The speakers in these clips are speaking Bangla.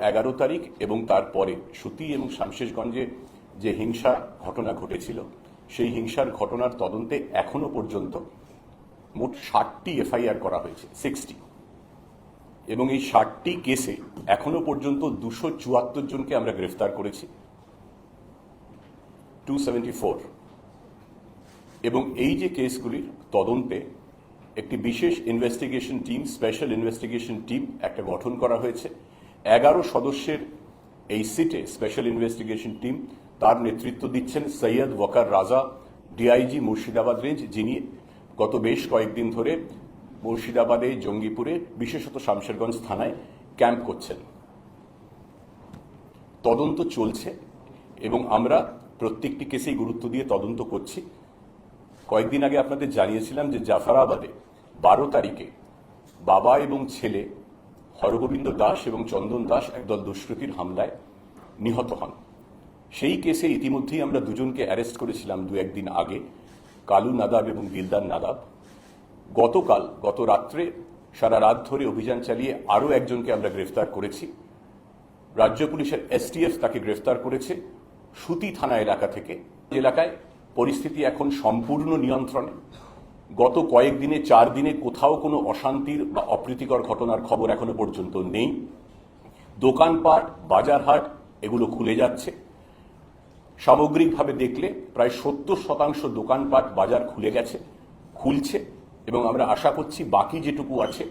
11 তারিখ এবং তারপরে সুতি এবং শামশেরগঞ্জে যে হিংসা ঘটনা ঘটেছিল সেই হিংসার ঘটনার তদন্তে এখনো পর্যন্ত মোট 60টি এফআইআর করা হয়েছে, 60। এবং এই 60টি কেসে এখনো পর্যন্ত 274 জনকে আমরা গ্রেফতার করেছি, 274। এবং এই যে কেসগুলির তদন্তে একটি বিশেষ investigation team, special investigation team একটা গঠন করা হয়েছে। 11 সদস্যের এই সিটে স্পেশাল ইনভেস্টিগেশন টিম, তার নেতৃত্ব দিচ্ছেন সৈয়দ ওয়াকার রাজা, ডিআইজি মুর্শিদাবাদ রেঞ্জ, যিনি গত বেশ কয়েকদিন ধরে মুর্শিদাবাদে, জঙ্গিপুরে, বিশেষত শামশেরগঞ্জ থানায় ক্যাম্প করছেন। তদন্ত চলছে এবং আমরা প্রত্যেকটি কেসেই গুরুত্ব দিয়ে তদন্ত করছি। কয়েকদিন আগে আপনাদের জানিয়েছিলাম যে জাফরাবাদে 12 তারিখে বাবা এবং ছেলে হরগোবিন্দ দাস এবং চন্দন দাস একদল দুষ্কৃতীর হামলায় নিহত হন। সেই কেসে ইতিমধ্যেই আমরা দুজনকে অ্যারেস্ট করেছিলাম দু-এক দিন আগে, কালু নাদাব এবং দিলদার নাদাব। গত রাত্রে সারা রাত ধরে অভিযান চালিয়ে আরও একজনকে আমরা গ্রেফতার করেছি। রাজ্য পুলিশের এসটিএফ তাকে গ্রেফতার করেছে সুতি থানা এলাকা থেকে। এলাকায় পরিস্থিতি এখন সম্পূর্ণ নিয়ন্ত্রণে। গত কয়েকদিনে 4 দিনে কোথাও কোনো অশান্তির বা অপ্রীতিকর ঘটনার খবর এখনো পর্যন্ত নেই। দোকানপাট, বাজারহাট এগুলো খুলে যাচ্ছে। সামগ্রিকভাবে দেখলে প্রায় 70% দোকানপাট, বাজার খুলছে এবং আমরা আশা করছি বাকি যেটুকু আছে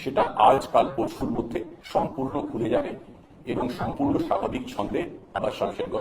সেটা আজকাল পরশুর মধ্যে সম্পূর্ণ খুলে যাবে এবং সম্পূর্ণ স্বাভাবিক ছন্দে আবার শামশেরগঞ্জ